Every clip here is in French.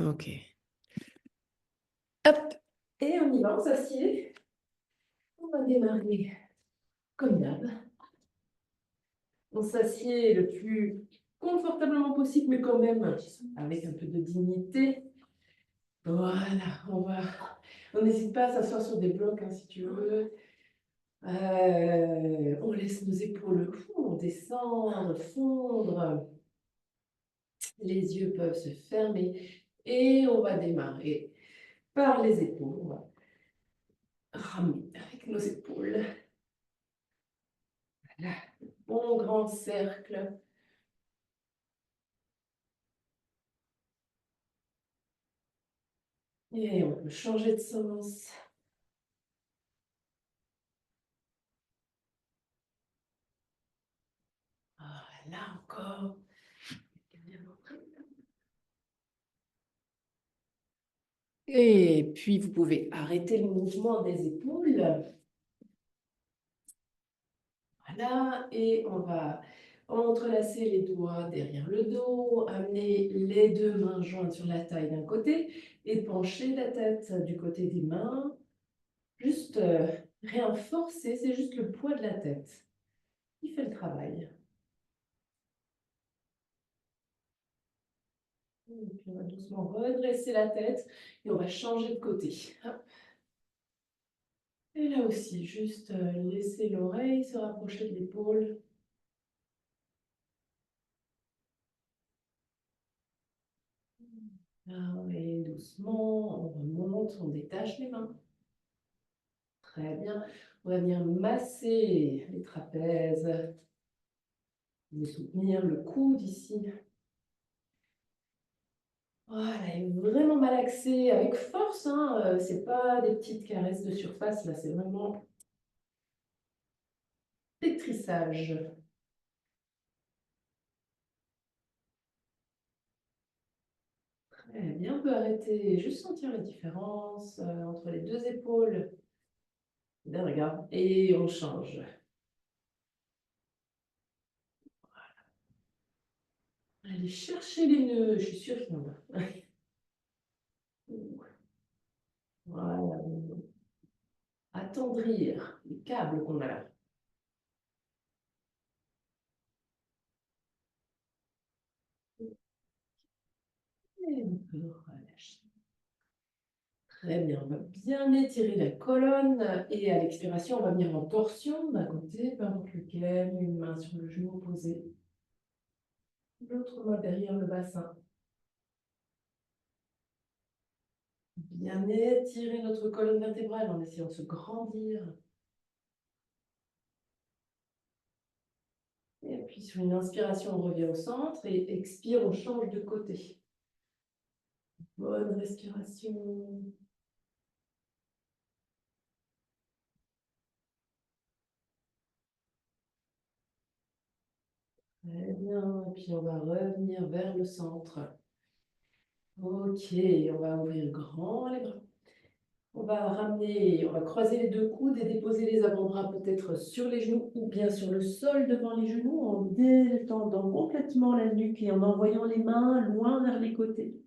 Ok. Hop. Et on y va, on s'assied. On va démarrer comme d'hab. On s'assied le plus confortablement possible, mais quand même avec un peu de dignité. Voilà, on n'hésite pas à s'asseoir sur des blocs hein, si tu veux. On laisse nos épaules descendre, fondre. Les yeux peuvent se fermer et on va démarrer par les épaules. On va ramer avec nos épaules. Voilà, bon grand cercle. Et on peut changer de sens. Voilà encore. Et puis, vous pouvez arrêter le mouvement des épaules. Voilà, et on va entrelacer les doigts derrière le dos, amener les deux mains jointes sur la taille d'un côté et pencher la tête du côté des mains. Juste rien forcer, c'est juste le poids de la tête qui fait le travail. Et puis on va doucement redresser la tête et on va changer de côté. Hop. Et là aussi, juste laisser l'oreille se rapprocher de l'épaule. Et doucement, on remonte, on détache les mains. Très bien. On va venir masser les trapèzes, de soutenir le coude ici. Voilà, et vraiment malaxer avec force. Hein. C'est pas des petites caresses de surface, là, c'est vraiment pétrissage. Très bien, on peut arrêter et juste sentir la différence entre les deux épaules. Bien, regarde, et on change. Allez chercher les nœuds, je suis sûre qu'il y en a. Voilà. Attendrir les câbles qu'on a là. Et on peut relâcher. Très bien, on va bien étirer la colonne et à l'expiration, on va venir en torsion d'un côté, peu importe lequel, une main sur le genou posé, l'autre main derrière le bassin. Bien étirer notre colonne vertébrale en essayant de se grandir. Et puis sur une inspiration, on revient au centre et expire, on change de côté. Bonne respiration. Très bien, et puis on va revenir vers le centre. Ok, on va ouvrir grand les bras. On va ramener, on va croiser les deux coudes et déposer les avant-bras peut-être sur les genoux ou bien sur le sol devant les genoux en détendant complètement la nuque et en envoyant les mains loin vers les côtés.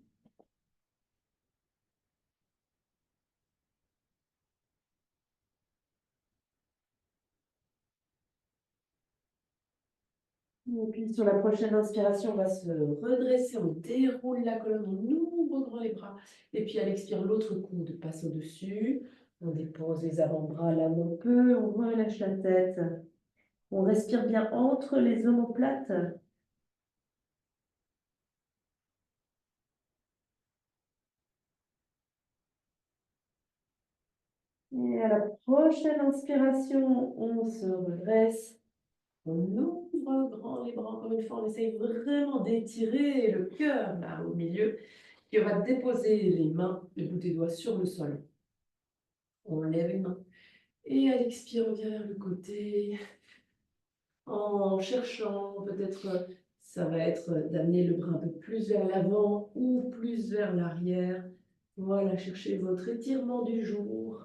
Et puis sur la prochaine inspiration, on va se redresser, on déroule la colonne, on ouvre grand les bras. Et puis à l'expire, l'autre coude passe au-dessus. On dépose les avant-bras là où on peut, on relâche la tête. On respire bien entre les omoplates. Et à la prochaine inspiration, on se redresse. On ouvre grand les bras encore une fois. On essaye vraiment d'étirer le cœur là au milieu. Et on va déposer les mains, les bouts des doigts sur le sol. On lève les mains. Et à l'expire, on vient vers le côté. En cherchant, peut-être, ça va être d'amener le bras un peu plus vers l'avant ou plus vers l'arrière. Voilà, cherchez votre étirement du jour.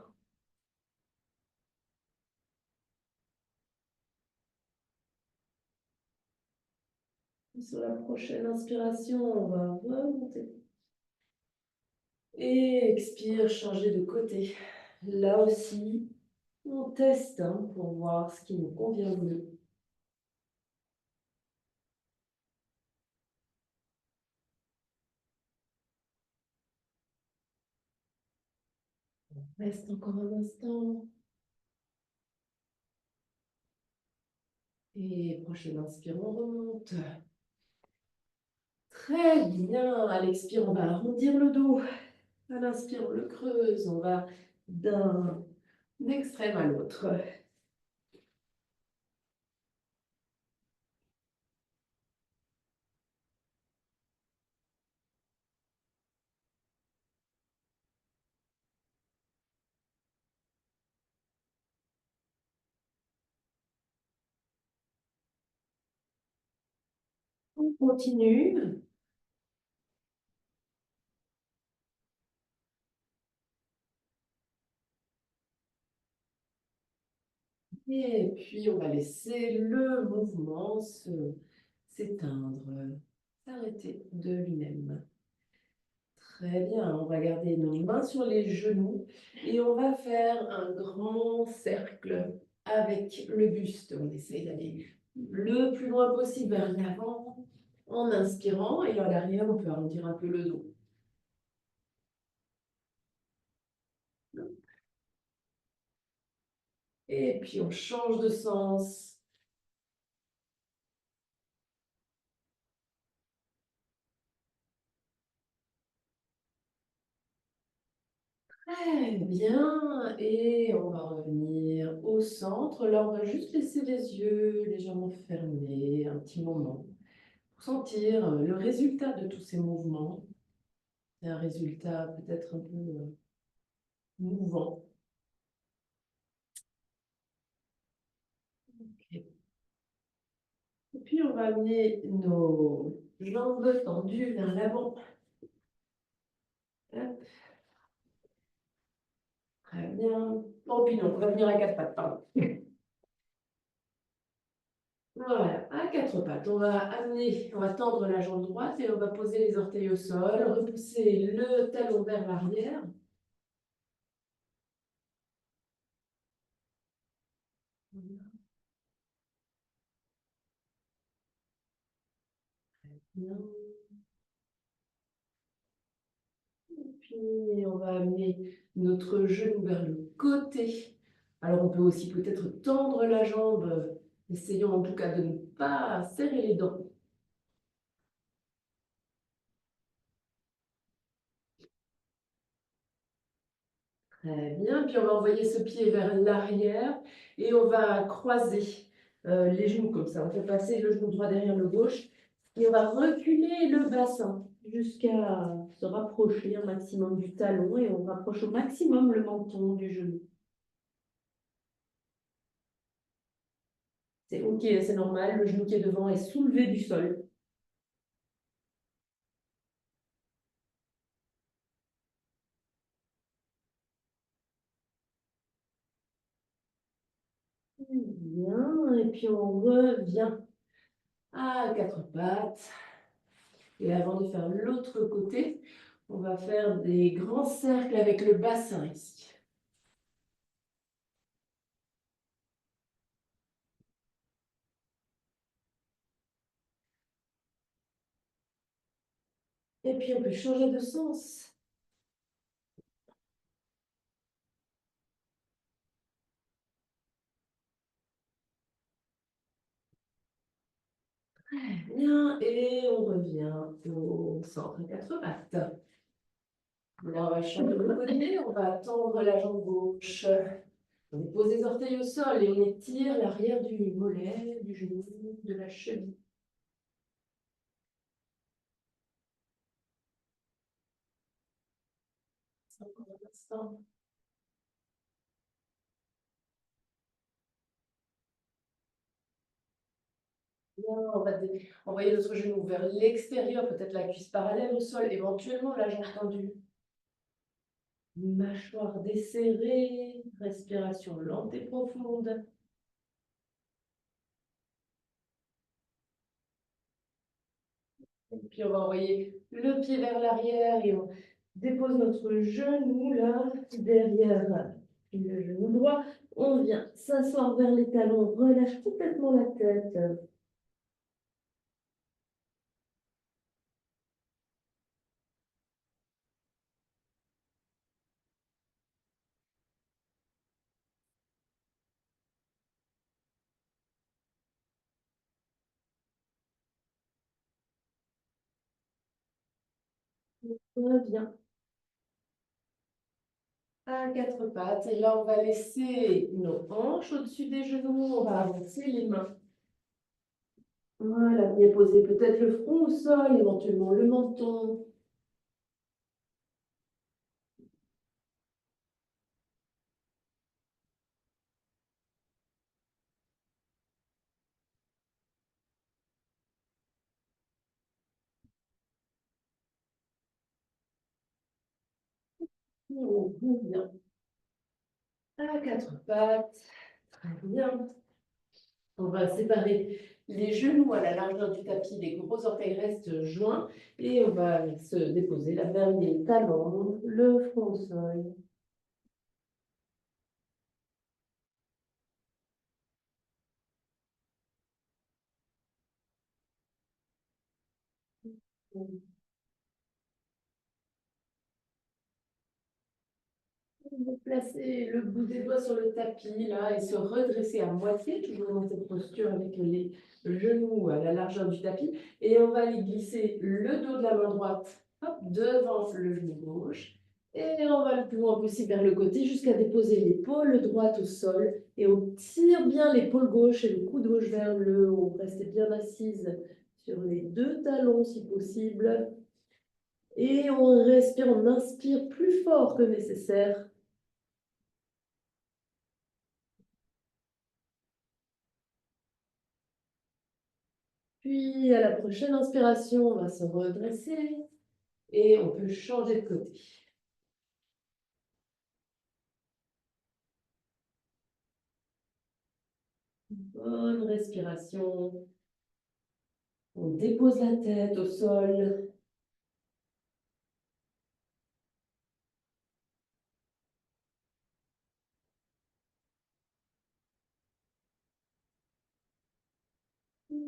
Sur la prochaine inspiration, on va remonter. Et expire, changer de côté. Là aussi, on teste hein, pour voir ce qui nous convient le mieux. Reste encore un instant. Et prochaine inspire, on remonte. Très bien. À l'expire, on va arrondir le dos. À l'inspire, on le creuse. On va d'un extrême à l'autre. On continue. Et puis, on va laisser le mouvement s'éteindre, s'arrêter de lui-même. Très bien, on va garder nos mains sur les genoux et on va faire un grand cercle avec le buste. On essaye d'aller le plus loin possible vers l'avant en inspirant et à l'arrière, on peut arrondir un peu le dos. Et puis, on change de sens. Très bien. Et on va revenir au centre. Là, on va juste laisser les yeux légèrement fermés un petit moment pour sentir le résultat de tous ces mouvements. C'est un résultat peut-être un peu mouvant. Ok. Et puis, on va amener nos jambes tendues vers l'avant. Hop, très bien. Oh, puis non, on va venir à quatre pattes, pardon. Voilà, à quatre pattes. On va tendre la jambe droite et on va poser les orteils au sol, repousser le talon vers l'arrière. Bien. Et puis, on va amener notre genou vers le côté. Alors, on peut aussi peut-être tendre la jambe, essayons en tout cas de ne pas serrer les dents. Très bien. Puis, on va envoyer ce pied vers l'arrière et on va croiser les genoux comme ça. On fait passer le genou droit derrière le gauche et on va reculer le bassin jusqu'à se rapprocher un maximum du talon et on rapproche au maximum le menton du genou. C'est OK, c'est normal, le genou qui est devant est soulevé du sol. Bien, et puis on revient à quatre pattes. Et avant de faire l'autre côté, on va faire des grands cercles avec le bassin ici. Et puis on peut changer de sens. Bien, et on revient au centre à quatre pattes. Là, on va changer de côté, on va tendre la jambe gauche. On dépose les orteils au sol et on étire l'arrière du mollet, du genou, de la cheville. Encore un instant. Bien, on va envoyer notre genou vers l'extérieur, peut-être la cuisse parallèle au sol, éventuellement la jambe tendue. Mâchoire desserrée, respiration lente et profonde. Et puis on va envoyer le pied vers l'arrière et dépose notre genou là, derrière le genou droit. On vient s'asseoir vers les talons, relâche complètement la tête. Reviens à quatre pattes. Et là, on va laisser nos hanches au-dessus des genoux. On va avancer les mains. Voilà, bien poser peut-être le front au sol, éventuellement le menton. On revient à quatre pattes. Très bien. On va séparer les genoux à la largeur du tapis, les gros orteils restent joints et on va se déposer là vers les talons, le front au sol. On va placer le bout des doigts sur le tapis là et se redresser à moitié, toujours dans cette posture avec les genoux à la largeur du tapis. Et on va aller glisser le dos de la main droite hop, devant le genou gauche. Et on va le plus loin possible vers le côté jusqu'à déposer l'épaule droite au sol. Et on tire bien l'épaule gauche et le coude gauche vers le haut. Restez bien assise sur les deux talons si possible. Et on respire, on inspire plus fort que nécessaire. Puis à la prochaine inspiration, on va se redresser et on peut changer de côté. Bonne respiration. On dépose la tête au sol.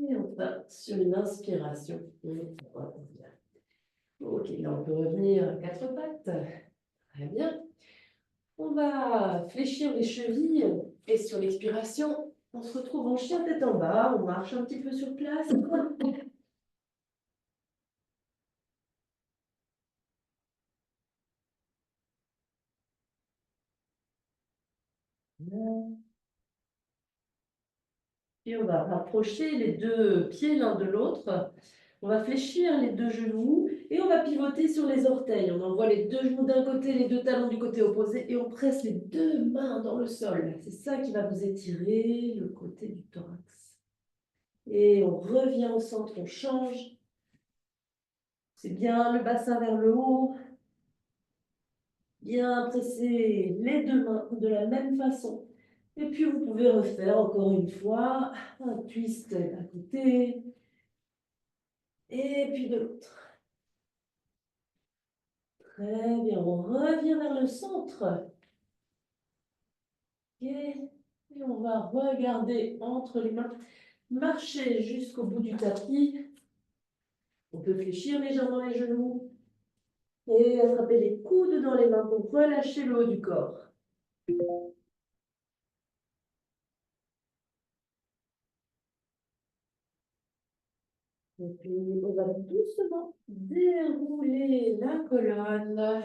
Et enfin, sur une inspiration, on revient. Ok, là on peut revenir à quatre pattes. Très bien. On va fléchir les chevilles et sur l'expiration, on se retrouve en chien tête en bas. On marche un petit peu sur place. Et on va rapprocher les deux pieds l'un de l'autre. On va fléchir les deux genoux et on va pivoter sur les orteils. On envoie les deux genoux d'un côté, les deux talons du côté opposé et on presse les deux mains dans le sol. C'est ça qui va vous étirer le côté du thorax. Et on revient au centre, on change. C'est bien le bassin vers le haut. Bien presser les deux mains de la même façon. Et puis vous pouvez refaire encore une fois un twist d'un côté et puis de l'autre. Très bien, on revient vers le centre. Et on va regarder entre les mains, marcher jusqu'au bout du tapis. On peut fléchir légèrement les genoux et attraper les coudes dans les mains pour relâcher le haut du corps. Et puis, on va doucement dérouler la colonne.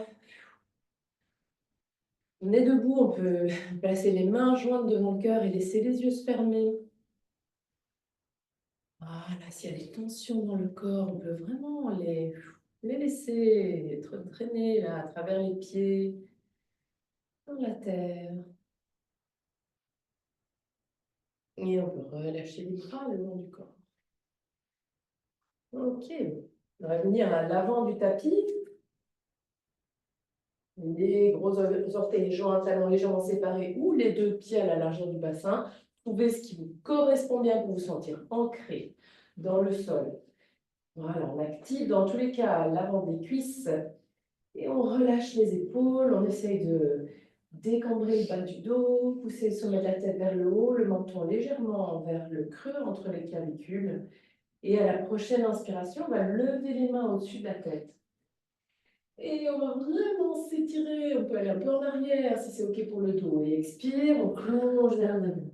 On est debout, on peut placer les mains jointes devant le cœur et laisser les yeux se fermer. Voilà, s'il y a des tensions dans le corps, on peut vraiment les laisser être drainés là, à travers les pieds, dans la terre. Et on peut relâcher les bras le long du corps. Ok, on va venir à l'avant du tapis. Les gros orteils joints, talons légèrement séparés ou les deux pieds à la largeur du bassin. Trouvez ce qui vous correspond bien pour vous sentir ancré dans le sol. Voilà, on active dans tous les cas l'avant des cuisses Et on relâche les épaules, on essaye de décambrer le bas du dos, pousser le sommet de la tête vers le haut, le menton légèrement vers le creux entre les clavicules. Et à la prochaine inspiration, on va lever les mains au-dessus de la tête. Et on va vraiment s'étirer, on peut aller un peu en arrière si c'est OK pour le dos. Et expire, on plonge vers l'avant.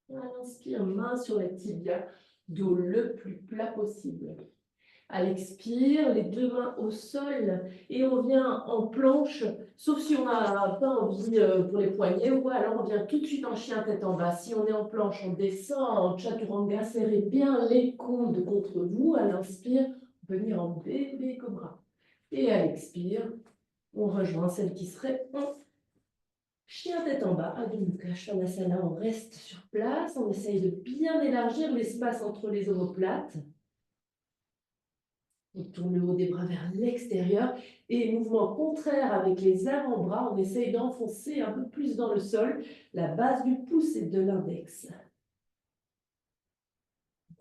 On inspire, main sur la tibia, dos le plus plat possible. À l'expire, les deux mains au sol et on vient en planche, sauf si on n'a pas envie pour les poignets ou quoi, alors on vient tout de suite en chien tête en bas. Si on est en planche, on descend en chaturanga, serrez bien les coudes contre vous. À l'inspire, on peut venir en bébé cobra. Et à l'expire, on rejoint celle qui serait en chien tête en bas. Adho Mukha Svanasana, on reste sur place, on essaye de bien élargir l'espace entre les omoplates. On tourne le haut des bras vers l'extérieur et mouvement contraire avec les avant-bras, on essaye d'enfoncer un peu plus dans le sol la base du pouce et de l'index.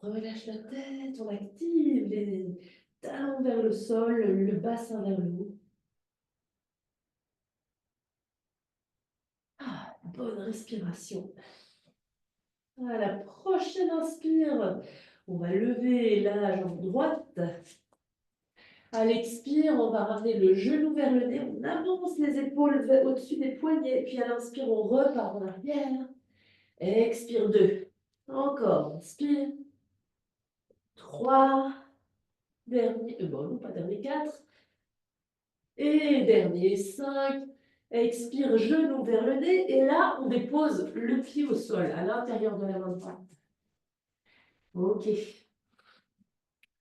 On relâche la tête, on active les talons vers le sol, le bassin vers le haut. Ah, bonne respiration. À la prochaine inspire, on va lever la jambe droite. À l'expire, on va ramener le genou vers le nez, on avance les épaules au-dessus des poignets, puis à l'inspire, on repart en arrière. Expire 2. Encore, inspire. 3. Dernier, bon, non, pas dernier, 4. Et dernier, 5. Expire, genou vers le nez, et là, on dépose le pied au sol, à l'intérieur de la main droite. Ok.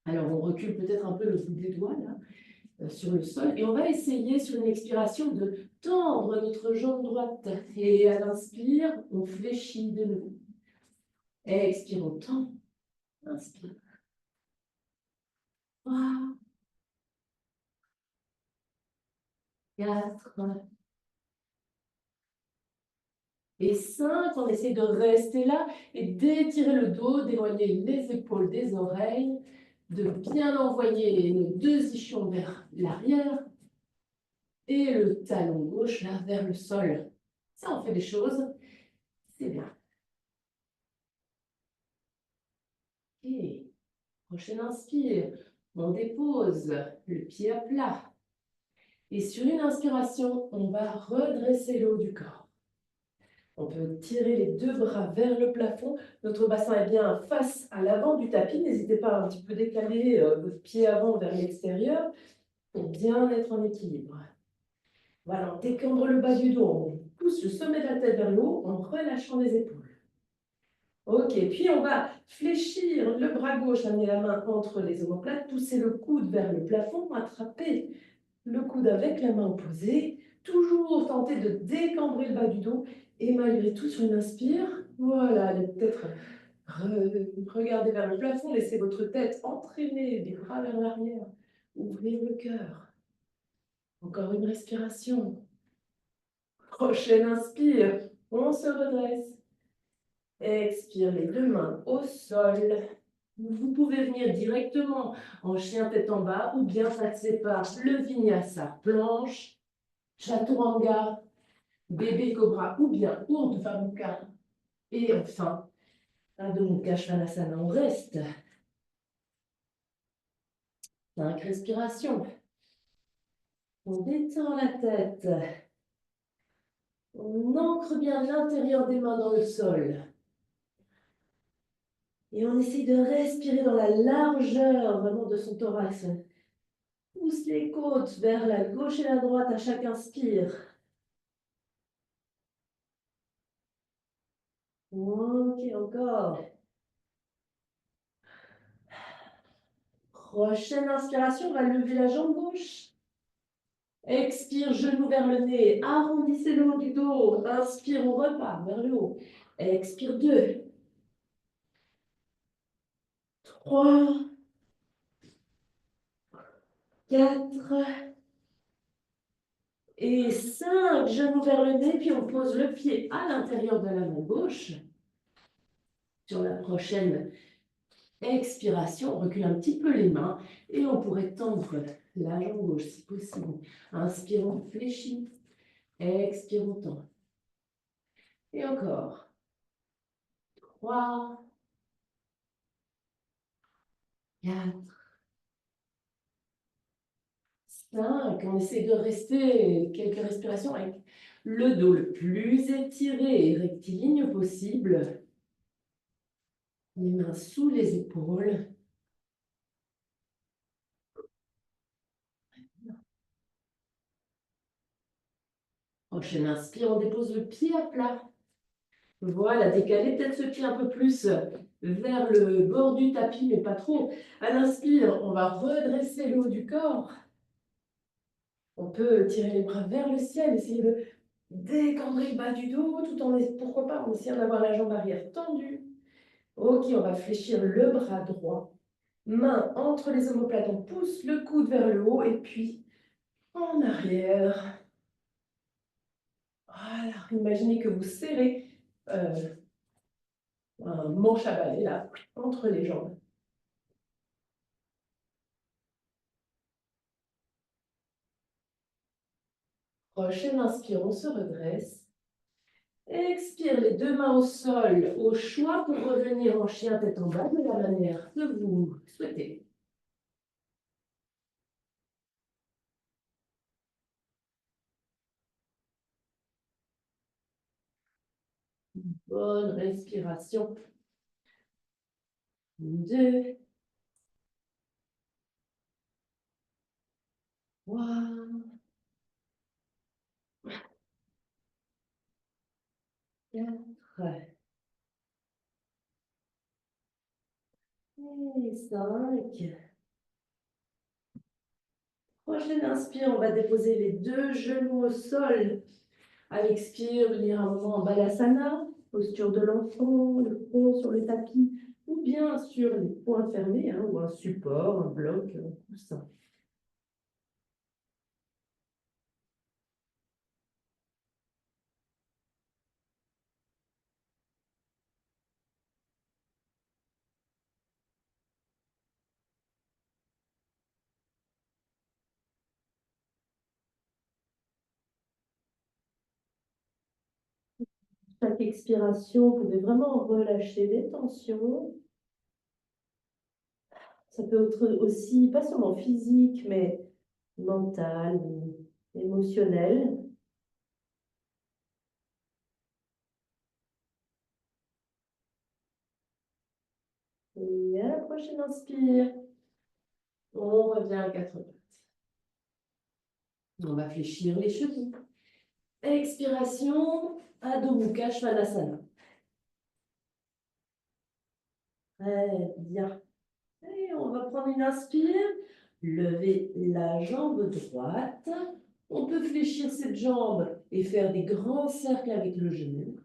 Alors, on recule peut-être un peu le bout des doigts, là. Sur le sol et on va essayer sur une expiration de tendre notre jambe droite et à l'inspire on fléchit de nouveau, expire, on tend, inspire, 3, 4 et 5. On essaie de rester là et d'étirer le dos, d'éloigner les épaules des oreilles, de bien envoyer nos deux ischions vers l'arrière et le talon gauche là vers le sol. Ça, on fait des choses, c'est bien. Et prochaine inspire, on dépose le pied à plat. Et sur une inspiration, on va redresser le haut du corps. On peut tirer les deux bras vers le plafond. Notre bassin est bien face à l'avant du tapis. N'hésitez pas à un petit peu décaler votre pied avant vers l'extérieur pour bien être en équilibre. Voilà, on décambre le bas du dos. On pousse le sommet de la tête vers le haut en relâchant les épaules. Ok, puis on va fléchir le bras gauche, amener la main entre les omoplates, pousser le coude vers le plafond, attraper le coude avec la main opposée, toujours tenter de décambrer le bas du dos et malgré tout sur une inspire, voilà, allez peut-être regarder vers le plafond, laissez votre tête entraîner les bras vers l'arrière, ouvrez le cœur. Encore une respiration. Prochaine inspire, on se redresse. Expire les deux mains au sol. Vous pouvez venir directement en chien tête en bas ou bien passer par le vinyasa, planche, chaturanga, bébé cobra ou bien urdhva mukha. Et enfin, Adho Mukha Svanasana, on reste. 5 respirations. On détend la tête. On ancre bien l'intérieur des mains dans le sol. Et on essaye de respirer dans la largeur vraiment de son thorax. Pousse les côtes vers la gauche et la droite à chaque inspire. Ok, encore. Prochaine inspiration, on va lever la jambe gauche. Expire, genou vers le nez. Arrondissez le haut du dos. Inspire, on repart vers le haut. Expire, 2. 3. 4. Et 5. Genou vers le nez. Puis on pose le pied à l'intérieur de la main gauche. Sur la prochaine Expiration, on recule un petit peu les mains et on pourrait tendre la jambe gauche si possible. Inspirons, fléchis. Expirons, tend. Et encore. 3, 4, 5. On essaie de rester quelques respirations avec le dos le plus étiré et rectiligne possible. Les mains sous les épaules. Prochaine inspire, on dépose le pied à plat. Voilà, décalez peut-être ce pied un peu plus vers le bord du tapis, mais pas trop. À l'inspire, on va redresser le haut du corps. On peut tirer les bras vers le ciel, essayer de décandrer le bas du dos, tout en, pourquoi pas, en essayant d'avoir la jambe arrière tendue. Ok, on va fléchir le bras droit. Main entre les omoplates, on pousse le coude vers le haut et puis en arrière. Voilà, imaginez que vous serrez un manche à balai là, entre les jambes. Prochaine inspire, on se redresse. Expire les deux mains au sol, au choix pour revenir en chien tête en bas de la manière que vous souhaitez. Bonne respiration. 2, 3, 4 et 5. Prochaine inspire, on va déposer les deux genoux au sol. À l'expire, venir un moment en Balasana, posture de l'enfant, le front sur le tapis, ou bien sur les poings fermés, ou un support, un bloc, un coussin. Chaque expiration, vous pouvez vraiment relâcher les tensions. Ça peut être aussi, pas seulement physique, mais mental ou émotionnel. Et à la prochaine inspire, on revient à quatre pattes. On va fléchir les chevilles. Expiration, Adho Mukha Svanasana. Très bien. Et on va prendre une inspire, lever la jambe droite. On peut fléchir cette jambe et faire des grands cercles avec le genou.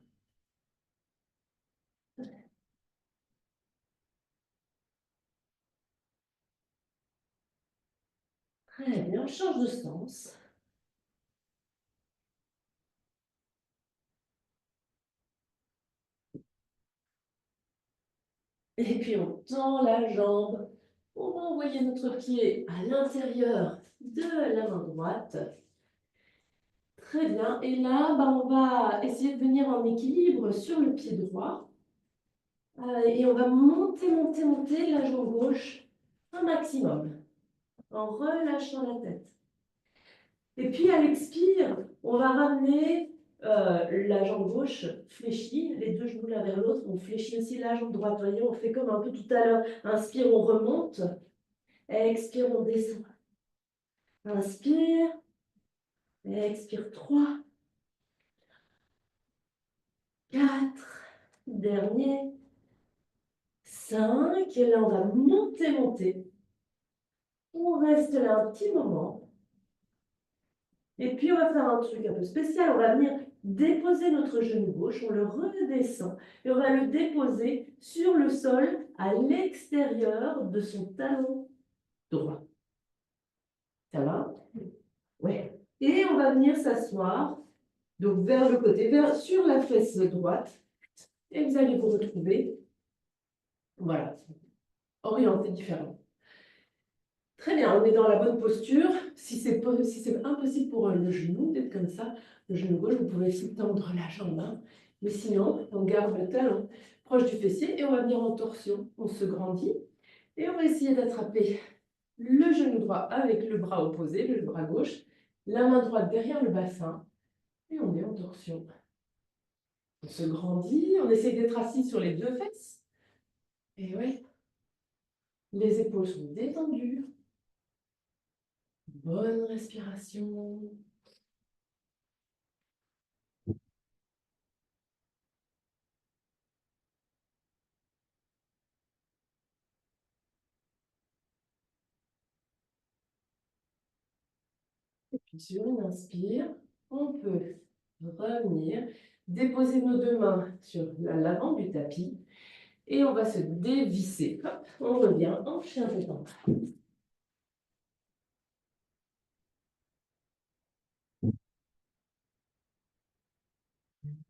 Très bien, on change de sens. Et puis on tend la jambe. On va envoyer notre pied à l'intérieur de la main droite. Très bien. Et là, on va essayer de venir en équilibre sur le pied droit. Et on va monter, monter, monter la jambe gauche un maximum en relâchant la tête. Et puis à l'expire, on va ramener la jambe gauche fléchie, les deux genoux l'un vers l'autre. On fléchit aussi la jambe droite. Voyez, on fait comme un peu tout à l'heure. Inspire, on remonte. Expire, on descend. Inspire. Expire, 3, 4. Dernier. 5. Et là, on va monter, monter. On reste là un petit moment. Et puis, on va faire un truc un peu spécial. On va venir déposer notre genou gauche. On le redescend. Et on va le déposer sur le sol à l'extérieur de son talon droit. Ça va? Ouais. Et on va venir s'asseoir. Donc, vers le côté, sur la fesse droite. Et vous allez vous retrouver. Voilà. orientés différemment. Très bien, on est dans la bonne posture. Si c'est impossible pour le genou d'être comme ça, le genou gauche, vous pouvez aussi tendre la jambe. Hein. Mais sinon, on garde le talon proche du fessier et on va venir en torsion. On se grandit et on va essayer d'attraper le genou droit avec le bras opposé, le bras gauche, la main droite derrière le bassin et on est en torsion. On se grandit, on essaie d'être assis sur les deux fesses. Et oui, les épaules sont détendues. Bonne respiration. Et puis sur une inspire, on peut revenir, déposer nos deux mains sur l'avant du tapis et on va se dévisser. Hop, on revient en chien pétant.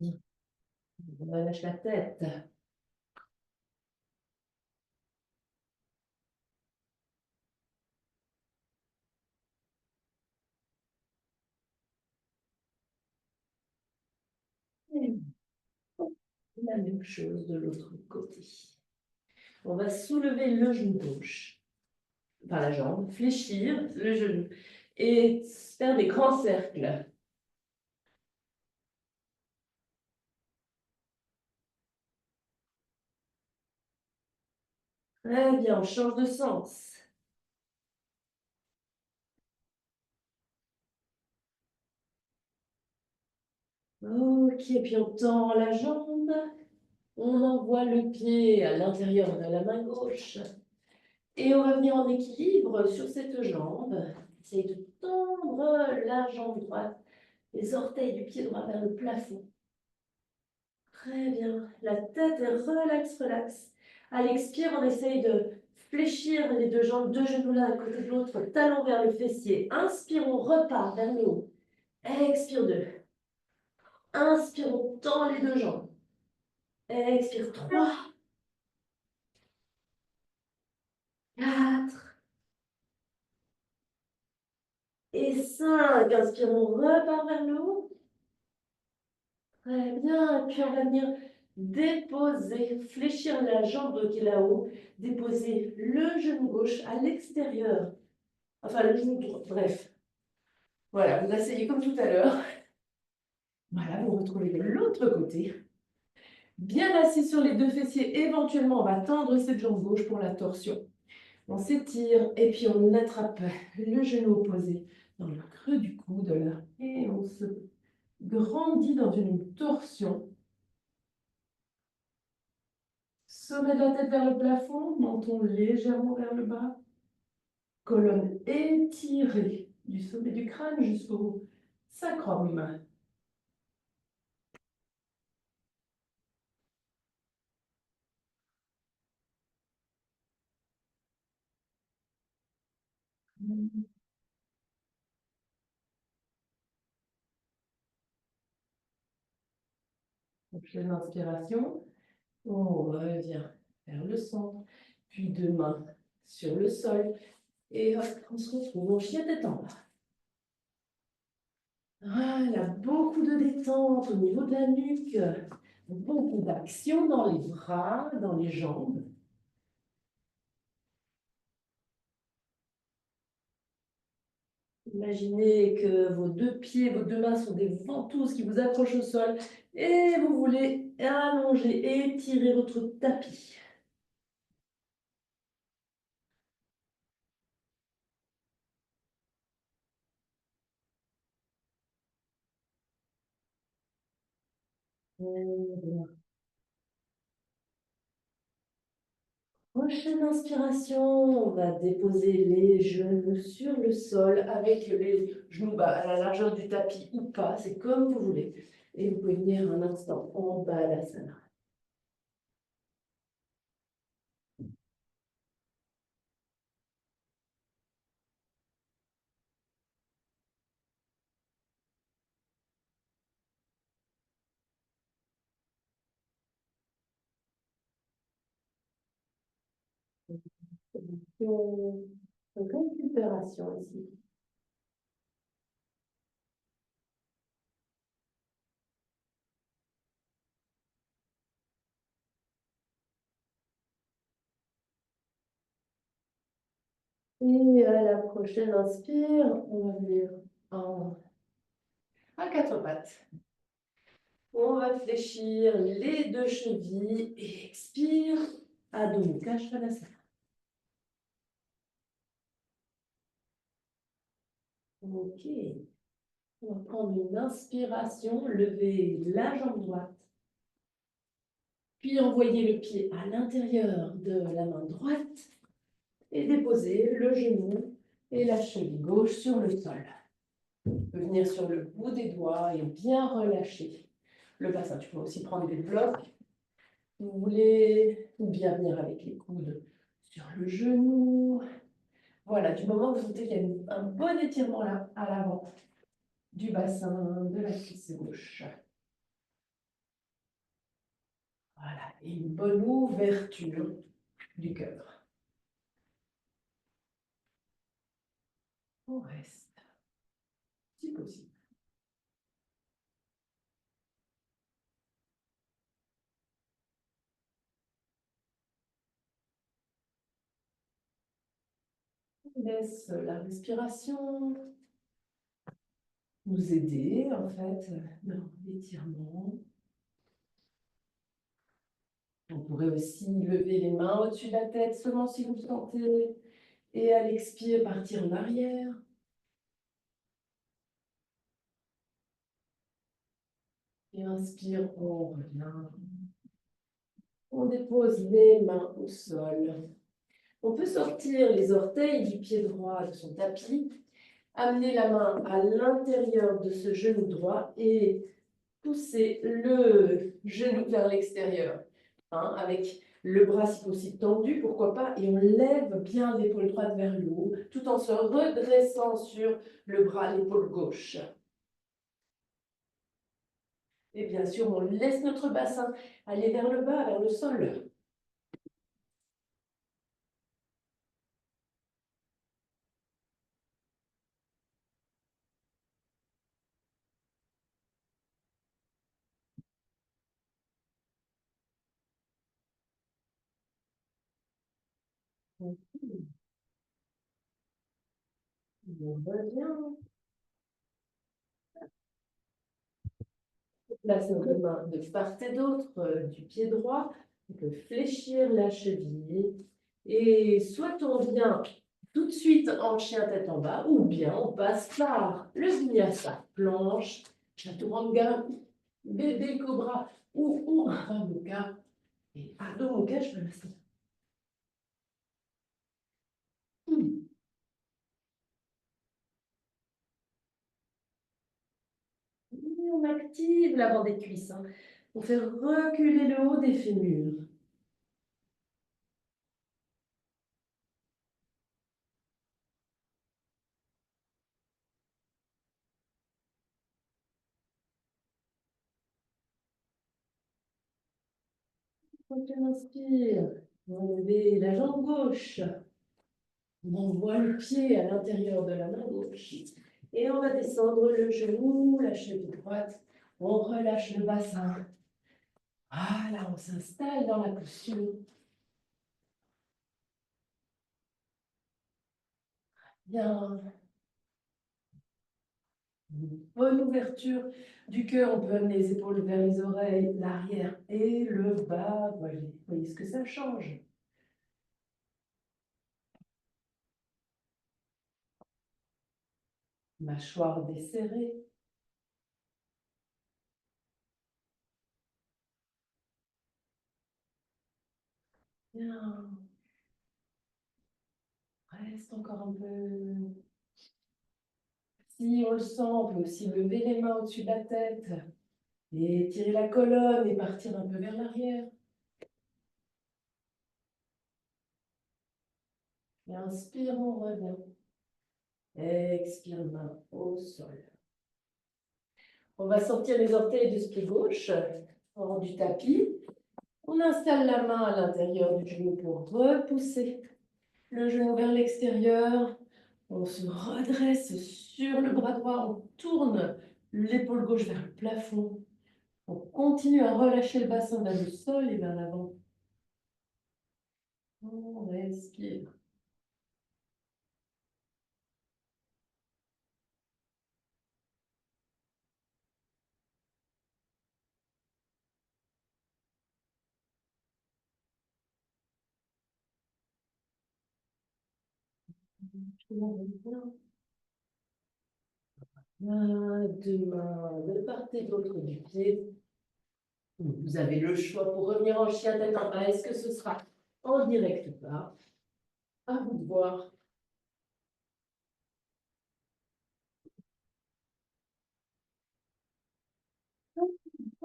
On relâche la tête. Et la même chose de l'autre côté. On va soulever le genou gauche, enfin la jambe, fléchir le genou et faire des grands cercles. Très bien, on change de sens. Ok, puis on tend la jambe. On envoie le pied à l'intérieur de la main gauche. Et on va venir en équilibre sur cette jambe. Essaye de tendre la jambe droite, les orteils du pied droit vers le plafond. Très bien. La tête est relax, relax. À l'expire, on essaye de fléchir les deux jambes, deux genoux l'un à côté de l'autre, talon vers le fessier. Inspire, on repart vers le haut. Expire 2. Inspire, on tend les deux jambes. Expire 3, 4 et 5. Inspire, on repart vers le haut. Très bien. Et puis on va venir déposer, fléchir la jambe qui est là-haut, déposer le genou gauche à l'extérieur. Enfin, le genou droit, bref. Voilà, vous asseyez comme tout à l'heure. Voilà, vous retrouvez de l'autre côté. Bien assis sur les deux fessiers, éventuellement, on va tendre cette jambe gauche pour la torsion. On s'étire et puis on attrape le genou opposé dans le creux du coude là. Et on se grandit dans une torsion. Sommet de la tête vers le plafond, menton légèrement vers le bas. Colonne étirée du sommet du crâne jusqu'au sacrum. Prochaine inspiration, on revient vers le centre, puis deux mains sur le sol. Et hop, on se retrouve en chien tête en bas. Voilà, beaucoup de détente au niveau de la nuque, beaucoup d'action dans les bras, dans les jambes. Imaginez que vos deux pieds, vos deux mains sont des ventouses qui vous accrochent au sol et vous voulez allonger, étirer votre tapis. Prochaine inspiration, on va déposer les genoux sur le sol avec les genoux à la largeur du tapis ou pas, c'est comme vous voulez. Et vous pouvez venir un instant en bas de la salle. Donc, récupération ici. Et à la prochaine inspire, on va venir à quatre pattes. On va fléchir les deux chevilles et expire. Adho Mukha Svanasana. Ok. On va prendre une inspiration, lever la jambe droite, puis envoyer le pied à l'intérieur de la main droite et déposer le genou et la cheville gauche sur le sol. On peut venir sur le bout des doigts et bien relâcher le bassin. Tu peux aussi prendre des blocs, si vous voulez, ou bien venir avec les coudes sur le genou. Voilà, du moment où vous sentez qu'il y a un bon étirement là, à l'avant du bassin, de la cuisse gauche. Voilà, et une bonne ouverture du cœur. On reste, si possible. On laisse la respiration nous aider, en fait, dans l'étirement. On pourrait aussi lever les mains au-dessus de la tête, seulement si vous le sentez. Et à l'expire, partir en arrière. Et inspire, on revient. On dépose les mains au sol. On peut sortir les orteils du pied droit de son tapis, amener la main à l'intérieur de ce genou droit et pousser le genou vers l'extérieur, hein, avec le bras si possible tendu, pourquoi pas, et on lève bien l'épaule droite vers le haut, tout en se redressant sur le bras, l'épaule gauche. Et bien sûr, on laisse notre bassin aller vers le bas, vers le sol. On revient. Place nos mains de part et d'autre du pied droit. On peut fléchir la cheville. Et soit on vient tout de suite en chien tête en bas, ou bien on passe par le vinyasa, planche, chaturanga, bébé cobra, ou un mukha. Et Adho Mukha Svanasana. Et on active l'avant des cuisses, hein, pour faire reculer le haut des fémurs. Quand on inspire, on va lever la jambe gauche. On envoie le pied à l'intérieur de la main gauche. Et on va descendre le genou, la cheville droite. On relâche le bassin. Voilà, on s'installe dans la posture. Bien. Une bonne ouverture du cœur. On peut amener les épaules vers les oreilles, l'arrière et le bas. Voilà. Vous voyez ce que ça change. Mâchoire desserrée. Bien. Reste encore un peu. Si on le sent, on peut aussi lever les mains au-dessus de la tête et tirer la colonne et partir un peu vers l'arrière. Et inspire, on revient. Expire, main au sol. On va sortir les orteils de ce pied gauche hors du tapis. On installe la main à l'intérieur du genou pour repousser le genou vers l'extérieur. On se redresse sur le bras droit, on tourne l'épaule gauche vers le plafond. On continue à relâcher le bassin vers le sol et vers l'avant. On respire. Deux mains de part et d'autre du pied. Vous avez le choix pour revenir en chien tête en bas. Est-ce que ce sera en direct ou pas? À vous de voir.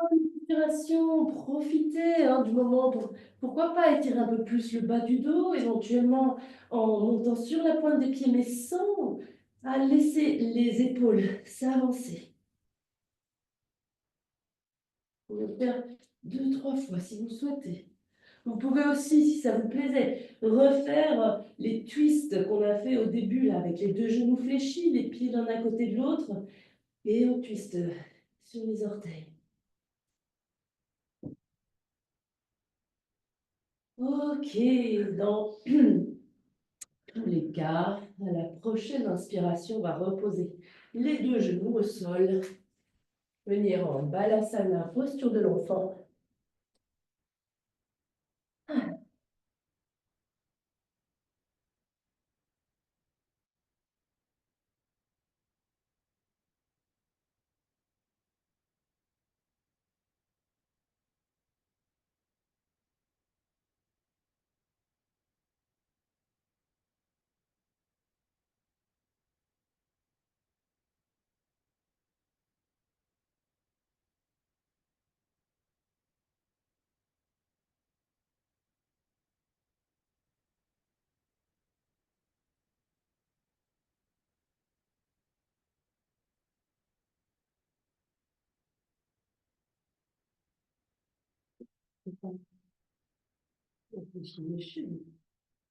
Inspiration, profitez du moment pour, pourquoi pas étirer un peu plus le bas du dos, éventuellement en montant sur la pointe des pieds, mais sans laisser les épaules s'avancer. Vous pouvez le faire 2, 3 fois si vous souhaitez. Vous pouvez aussi, si ça vous plaisait, refaire les twists qu'on a fait au début là, avec les deux genoux fléchis, les pieds l'un à côté de l'autre, et on twist sur les orteils. Ok, dans tous les cas, à la prochaine inspiration, on va reposer les deux genoux au sol, venir en balasana, posture de l'enfant.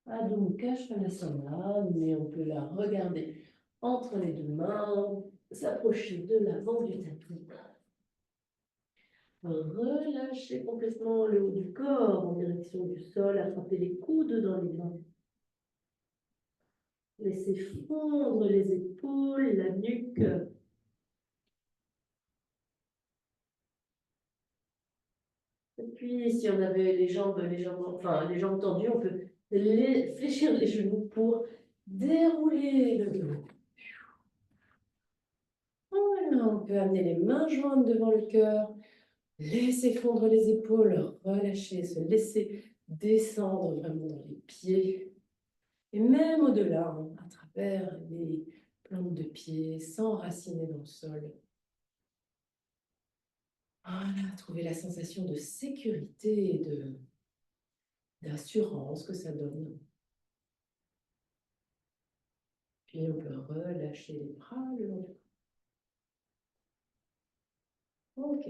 Adho Mukha Svanasana, mais on peut la regarder entre les deux mains, s'approcher de l'avant du tapis. Relâchez complètement le haut du corps en direction du sol, attrapez les coudes dans les mains. Laissez fondre les épaules, la nuque. Et puis, si on avait les jambes tendues, on peut fléchir les genoux pour dérouler le dos. Voilà, on peut amener les mains jointes devant le cœur, laisser fondre les épaules, relâcher, se laisser descendre vraiment dans les pieds. Et même au-delà, à travers les plantes de pied, s'enraciner dans le sol. Voilà, trouver la sensation de sécurité et d'assurance que ça donne. Puis on peut relâcher les bras le long du corps. Ok.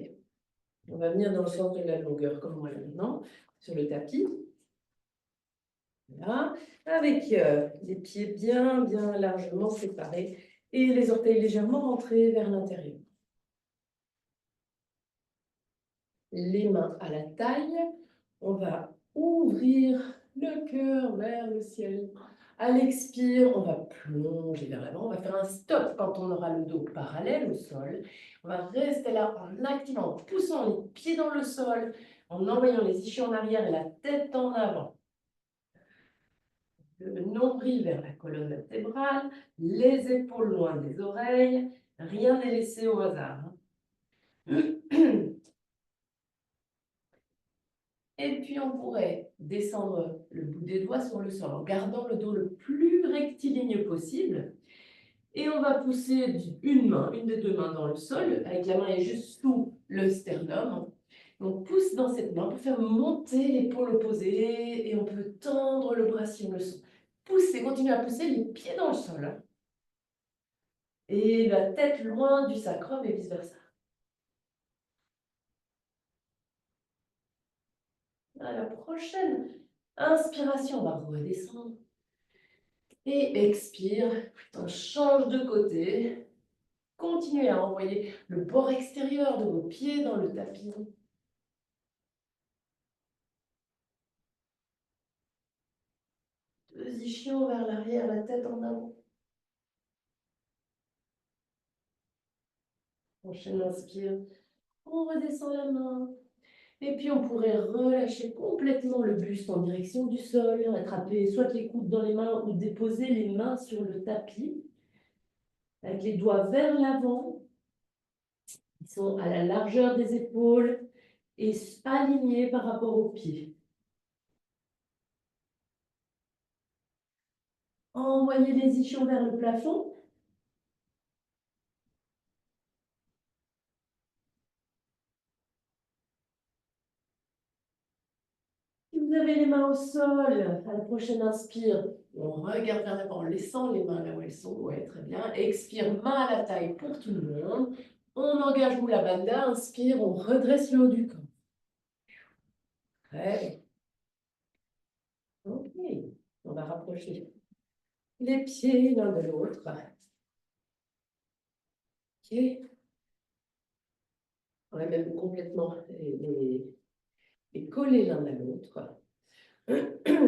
On va venir dans le sens de la longueur, comme moi maintenant, sur le tapis. Voilà. Avec les pieds bien largement séparés et les orteils légèrement rentrés vers l'intérieur. Les mains à la taille. On va ouvrir le cœur vers le ciel. À l'expire, on va plonger vers l'avant. On va faire un stop quand on aura le dos parallèle au sol. On va rester là en activant, en poussant les pieds dans le sol, en envoyant les ischions en arrière et la tête en avant. Le nombril vers la colonne vertébrale, les épaules loin des oreilles. Rien n'est laissé au hasard. Et puis, on pourrait descendre le bout des doigts sur le sol en gardant le dos le plus rectiligne possible. Et on va pousser une des deux mains dans le sol, avec la main est juste sous le sternum. On pousse dans cette main pour faire monter l'épaule opposée et on peut tendre le bras si on le sent. Poussez, continuez à pousser les pieds dans le sol. Et la tête loin du sacrum et vice-versa. À la prochaine inspiration, on va redescendre. Et expire, on change de côté. Continuez à envoyer le bord extérieur de vos pieds dans le tapis. Deux ischions vers l'arrière, la tête en avant. Prochaine inspire, on redescend la main. Et puis on pourrait relâcher complètement le buste en direction du sol, attraper soit les coudes dans les mains ou déposer les mains sur le tapis, avec les doigts vers l'avant. Ils sont à la largeur des épaules et alignés par rapport aux pieds. Envoyez les ischions vers le plafond. Si vous avez les mains au sol, à la prochaine inspire, on regarde vers l'avant en laissant les mains là où elles sont. Ouais, très bien. Expire, main à la taille pour tout le monde. On engage Mula Bandha. Inspire, on redresse le haut du corps. Très bien. Ok. On va rapprocher les pieds l'un de l'autre. Ok. On va même complètement les coller l'un à l'autre.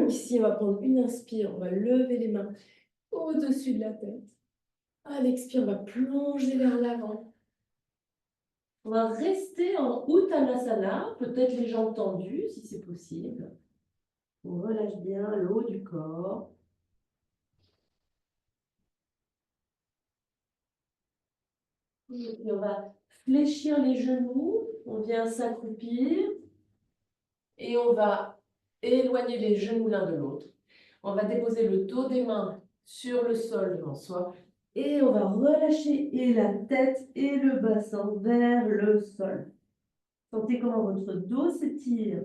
Ici, on va prendre une inspire, on va lever les mains au-dessus de la tête. À l'expire, on va plonger vers l'avant. On va rester en Uttanasana, peut-être les jambes tendues si c'est possible. On relâche bien le haut du corps. Et puis on va fléchir les genoux. On vient s'accroupir. Et on va éloigner les genoux l'un de l'autre. On va déposer le dos des mains sur le sol devant soi. Et on va relâcher et la tête et le bassin vers le sol. Sentez comment votre dos s'étire.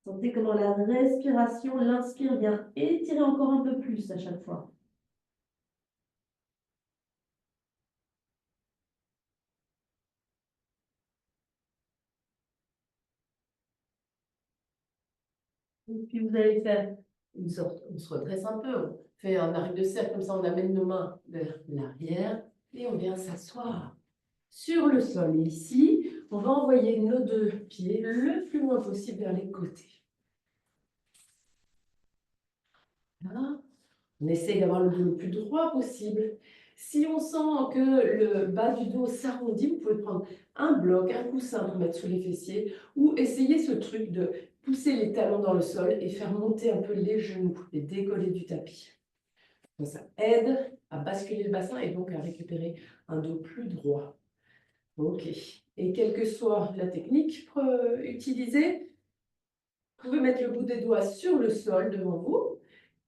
Sentez comment la respiration, l'inspire vient étirer encore un peu plus à chaque fois. Et puis vous allez faire une sorte, on se redresse un peu, on fait un arc de cercle, comme ça on amène nos mains vers l'arrière et on vient s'asseoir sur le sol. Et ici, on va envoyer nos deux pieds le plus loin possible vers les côtés. Là, on essaie d'avoir le dos le plus droit possible. Si on sent que le bas du dos s'arrondit, vous pouvez prendre un bloc, un coussin pour mettre sous les fessiers ou essayer ce truc de pousser les talons dans le sol et faire monter un peu les genoux et décoller du tapis. Ça aide à basculer le bassin et donc à récupérer un dos plus droit. Ok. Et quelle que soit la technique utilisée, vous pouvez mettre le bout des doigts sur le sol devant vous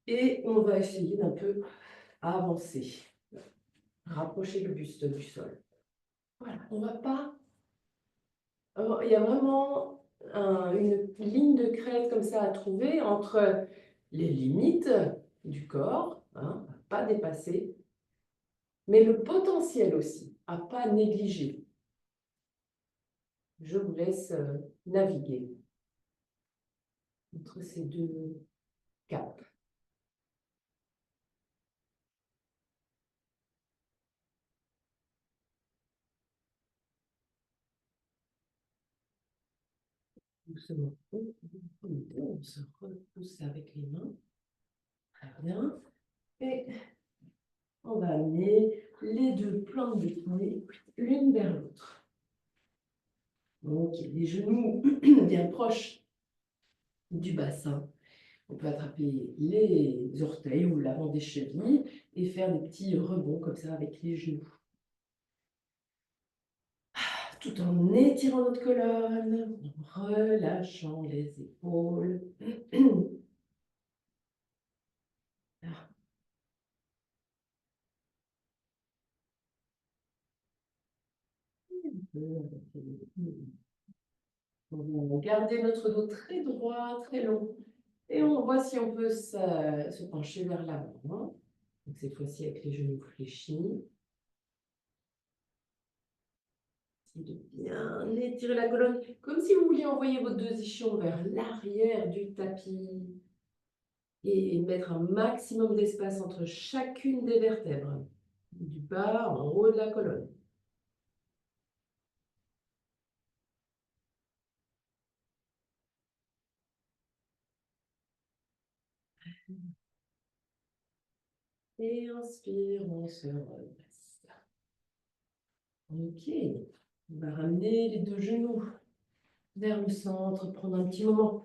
et on va essayer d'un peu avancer. Rapprocher le buste du sol. Voilà, on va pas... Alors, il y a vraiment une ligne de crête comme ça à trouver entre les limites du corps, hein, à pas dépasser, mais le potentiel aussi, à pas négliger. Je vous laisse naviguer entre ces deux caps. Doucement. On se repousse avec les mains. Très bien. Et on va amener les deux plantes des pieds l'une vers l'autre. Donc, les genoux bien proches du bassin. On peut attraper les orteils ou l'avant des chevilles et faire des petits rebonds comme ça avec les genoux. Tout en étirant notre colonne, en relâchant les épaules. On va garder notre dos très droit, très long. Et on voit si on peut se pencher vers l'avant. Donc cette fois-ci avec les genoux fléchis. De bien étirer la colonne, comme si vous vouliez envoyer vos deux ischions vers l'arrière du tapis. et mettre un maximum d'espace entre chacune des vertèbres, du bas en haut de la colonne. Et inspire, on se redresse. Ok, on va ramener les deux genoux vers le centre, prendre un petit moment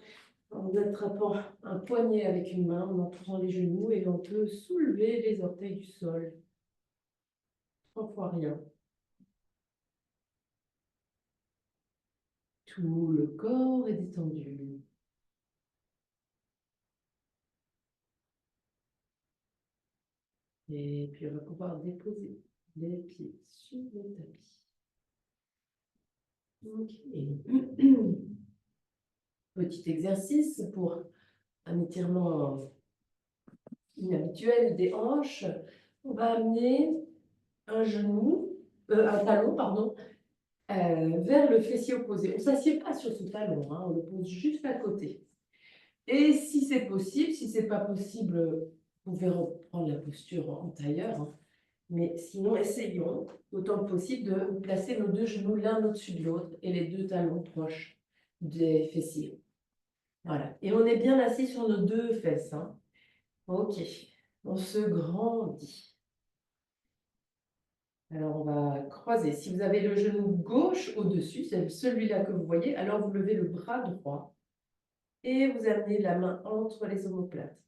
en attrapant un poignet avec une main, en entourant les genoux, et on peut soulever les orteils du sol. 3 fois rien. Tout le corps est détendu. Et puis on va pouvoir déposer les pieds sur le tapis. Ok. Petit exercice pour un étirement inhabituel des hanches. On va amener un talon, pardon, vers le fessier opposé. On ne s'assied pas sur ce talon, hein, on le pose juste à côté. Et si c'est possible, si ce n'est pas possible, vous pouvez reprendre la posture en tailleur. Hein. Mais sinon, essayons autant que possible de placer nos deux genoux l'un au-dessus de l'autre et les deux talons proches des fessiers. Voilà. Et on est bien assis sur nos deux fesses. Hein. Ok. On se grandit. Alors, on va croiser. Si vous avez le genou gauche au-dessus, c'est celui-là que vous voyez, alors vous levez le bras droit et vous amenez la main entre les omoplates.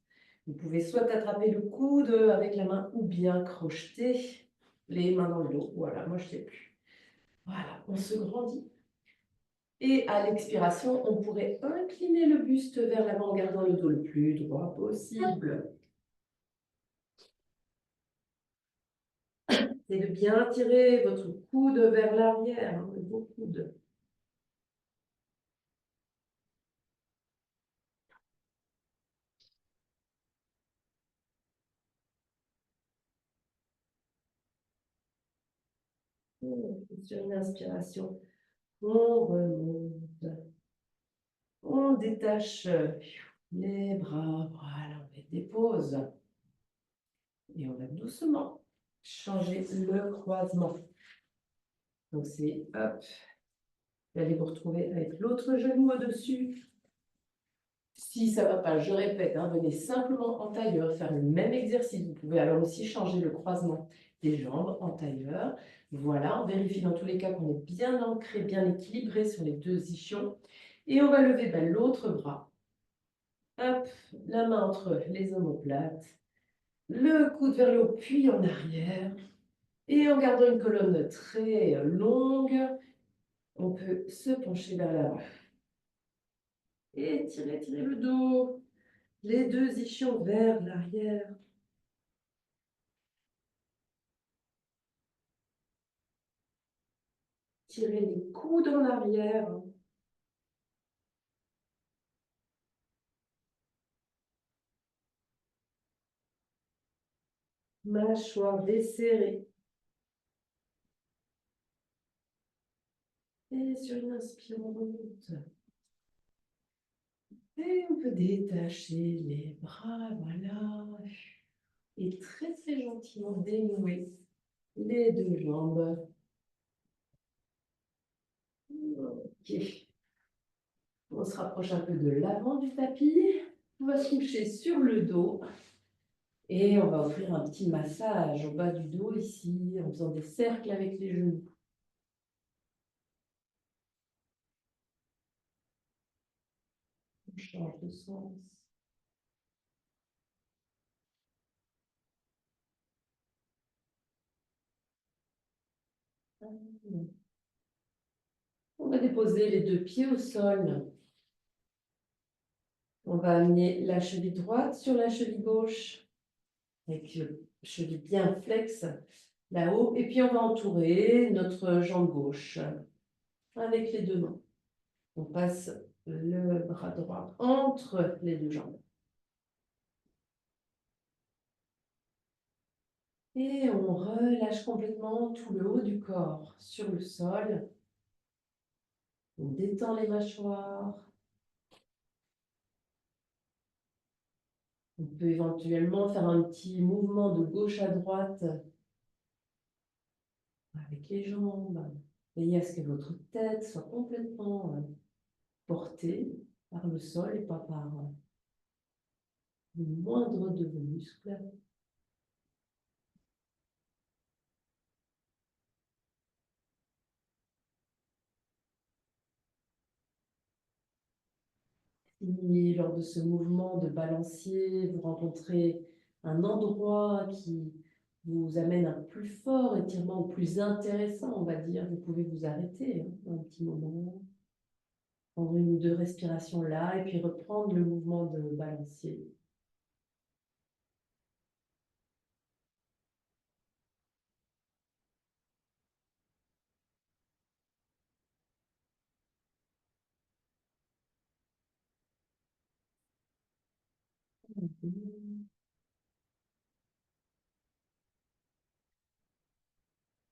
Vous pouvez soit attraper le coude avec la main ou bien crocheter les mains dans le dos. Voilà, moi je ne sais plus. Voilà, on se grandit. Et à l'expiration, on pourrait incliner le buste vers l'avant en gardant le dos le plus droit possible. C'est de bien tirer votre coude vers l'arrière, hein, vos coudes. Sur une inspiration, on remonte. On détache les bras, voilà, on les dépose. Et on va doucement changer le croisement. Donc c'est hop, vous allez vous retrouver avec l'autre genou au-dessus. Si ça ne va pas, je répète, hein, venez simplement en tailleur faire le même exercice. Vous pouvez alors aussi changer le croisement des jambes en tailleur. Voilà, on vérifie dans tous les cas qu'on est bien ancré, bien équilibré sur les deux ischions. Et on va lever l'autre bras. Hop, la main entre les omoplates. Le coude vers le haut, puis en arrière. Et en gardant une colonne très longue, on peut se pencher vers l'avant. Et tirer le dos. Les deux ischions vers l'arrière. Tirez les coudes en arrière. Mâchoire desserrée. Et sur une inspire, on remonte. Et on peut détacher les bras, voilà. Et très très gentiment dénouer les deux jambes. Ok. On se rapproche un peu de l'avant du tapis. On va se coucher sur le dos. Et on va offrir un petit massage au bas du dos ici, en faisant des cercles avec les genoux. On change de sens. On va déposer les deux pieds au sol. On va amener la cheville droite sur la cheville gauche, avec le cheville bien flex là-haut. Et puis on va entourer notre jambe gauche avec les deux mains. On passe le bras droit entre les deux jambes. Et on relâche complètement tout le haut du corps sur le sol. On détend les mâchoires. On peut éventuellement faire un petit mouvement de gauche à droite avec les jambes. Veillez à ce que votre tête soit complètement portée par le sol et pas par le moindre de vos muscles. Si lors de ce mouvement de balancier, vous rencontrez un endroit qui vous amène un plus fort étirement ou plus intéressant, on va dire, vous pouvez vous arrêter un petit moment, prendre une ou deux respirations là et puis reprendre le mouvement de balancier.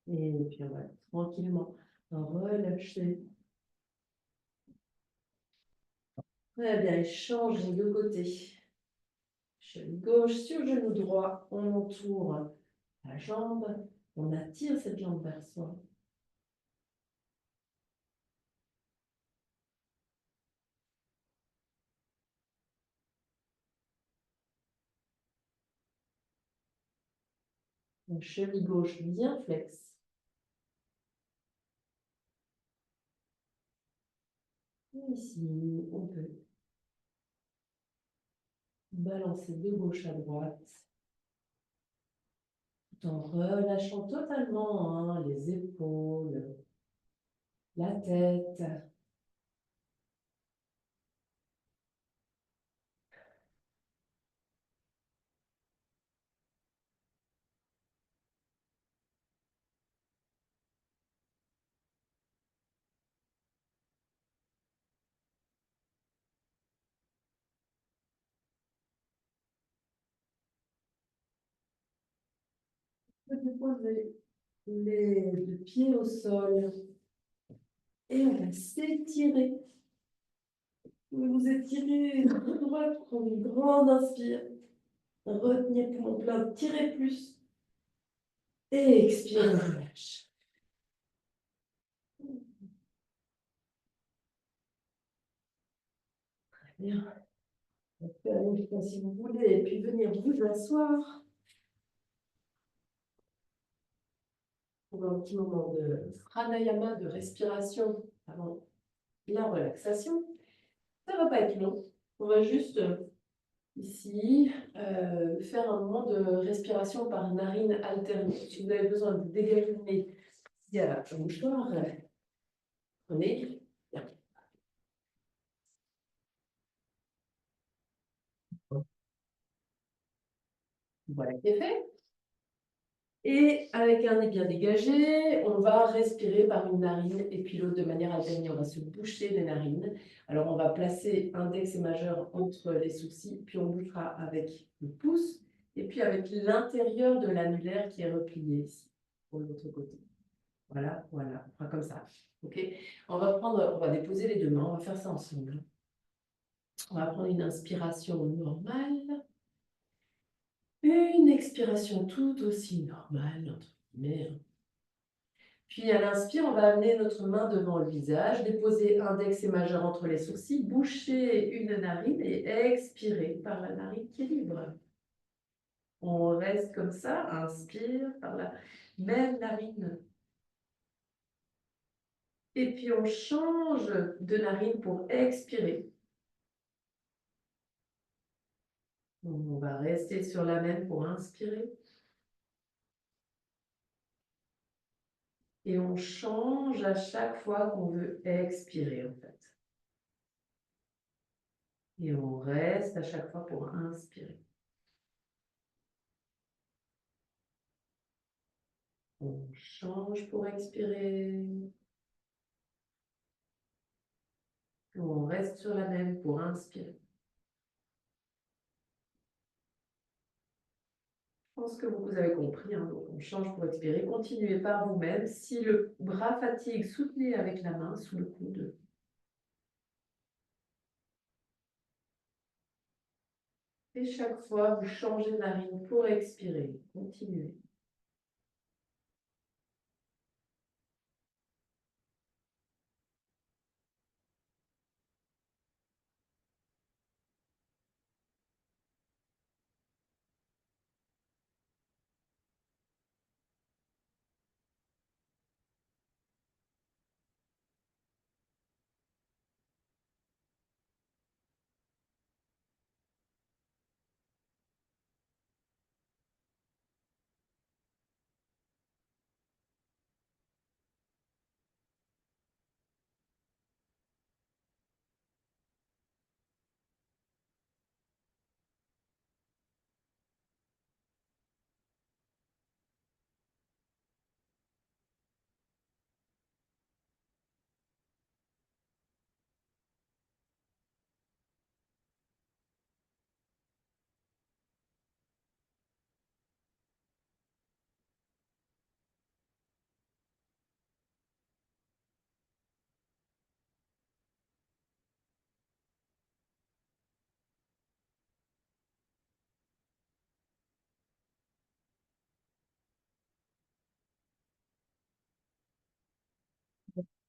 Et puis on va tranquillement relâcher. Très bien, et change de côté. Cheville gauche sur genou droit, on entoure la jambe, on attire cette jambe vers soi. Donc, cheville gauche bien flexe. Et ici, on peut balancer de gauche à droite, tout en relâchant totalement les épaules, la tête. On peut déposer les deux pieds au sol et on va s'étirer. Vous vous étirez à droite, prenez une grande inspire. Retenez poumon plein, tirez plus. Et expirez, on relâche. Très bien. On peut faire une fois si vous voulez, et puis venir vous asseoir pour un petit moment de pranayama, de respiration avant la relaxation. Ça ne va pas être long. On va juste ici faire un moment de respiration par narine alternée. Si vous avez besoin de dégager le nez, il y a un mouchoir. Prenez. Bien. Voilà qui est fait. Et avec un nez bien dégagé, on va respirer par une narine et puis l'autre de manière alternée. On va se boucher les narines. Alors, on va placer index et majeur entre les sourcils, puis on bouchera avec le pouce et puis avec l'intérieur de l'annulaire qui est replié ici, pour l'autre côté. Voilà, voilà, on fera comme ça. OK? On va déposer les deux mains, on va faire ça ensemble. On va prendre une inspiration normale. Une expiration tout aussi normale, entre guillemets. Puis à l'inspire, on va amener notre main devant le visage, déposer index et majeur entre les sourcils, boucher une narine et expirer par la narine qui est libre. On reste comme ça, inspire par la même narine. Et puis on change de narine pour expirer. On va rester sur la même pour inspirer. Et on change à chaque fois qu'on veut expirer, en fait. Et on reste à chaque fois pour inspirer. On change pour expirer. On reste sur la même pour inspirer. Je pense que vous avez compris, hein, donc on change pour expirer. Continuez par vous-même. Si le bras fatigue, soutenez avec la main sous le coude. Et Et chaque fois, vous changez de narine pour expirer. Continuez.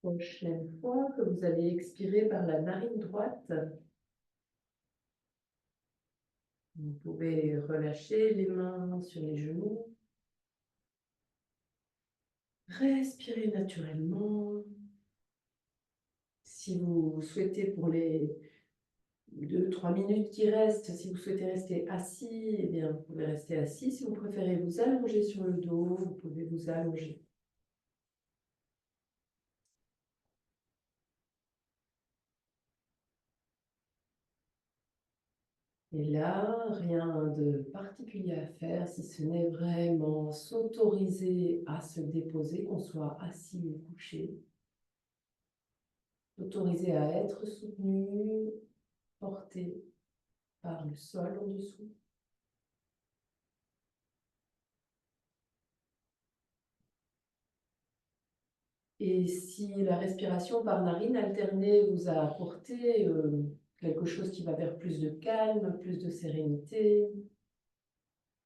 Prochaine fois que vous allez expirer par la narine droite, vous pouvez relâcher les mains sur les genoux. Respirez naturellement. Si vous souhaitez, pour les 2-3 minutes qui restent, si vous souhaitez rester assis, eh bien, vous pouvez rester assis. Si vous préférez vous allonger sur le dos, vous pouvez vous allonger. Et là, rien de particulier à faire, si ce n'est vraiment s'autoriser à se déposer, qu'on soit assis ou couché. S'autoriser à être soutenu, porté par le sol en dessous. Et si la respiration par narine alternée vous a apporté quelque chose qui va vers plus de calme, plus de sérénité,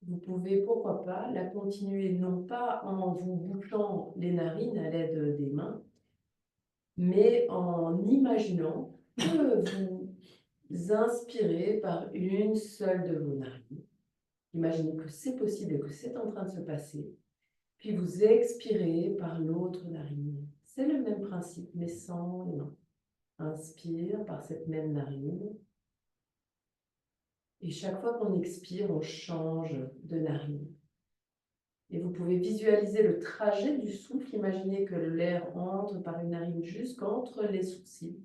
vous pouvez, pourquoi pas, la continuer non pas en vous bouchant les narines à l'aide des mains, mais en imaginant que vous inspirez par une seule de vos narines. Imaginez que c'est possible et que c'est en train de se passer. Puis vous expirez par l'autre narine. C'est le même principe, mais sans les mains. Inspire par cette même narine. Et chaque fois qu'on expire, on change de narine. Et vous pouvez visualiser le trajet du souffle. Imaginez que l'air entre par une narine jusqu'entre les sourcils.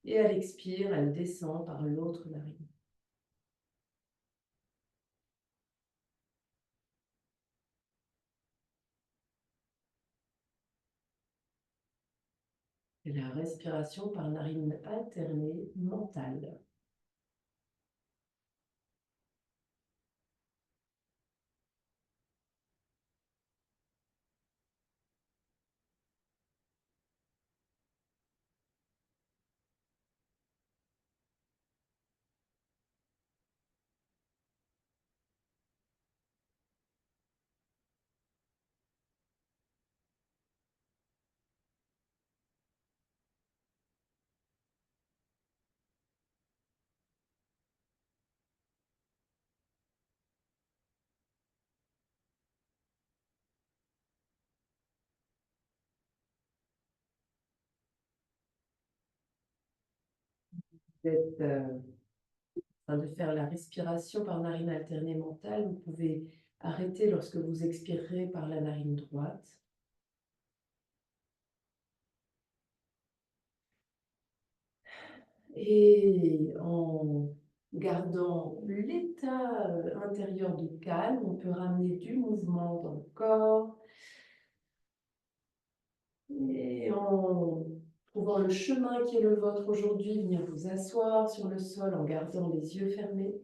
Et elle expire, elle descend par l'autre narine. Et la respiration par narine alternée mentale. Vous êtes en train de faire la respiration par narine alternée mentale. Vous pouvez arrêter lorsque vous expirerez par la narine droite. Et en gardant l'état intérieur de calme, on peut ramener du mouvement dans le corps. Et en trouvant le chemin qui est le vôtre aujourd'hui, venir vous asseoir sur le sol en gardant les yeux fermés.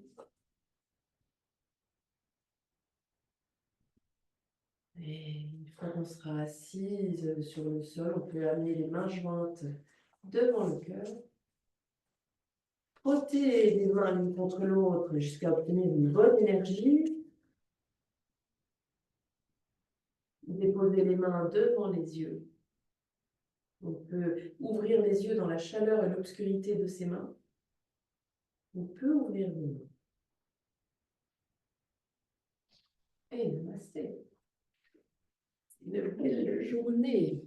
Et une fois qu'on sera assise sur le sol, on peut amener les mains jointes devant le cœur. frotter les mains l'une contre l'autre jusqu'à obtenir une bonne énergie. Déposer les mains devant les yeux. On peut ouvrir les yeux dans la chaleur et l'obscurité de ses mains. On peut ouvrir les mains. Et namasté. Une belle journée.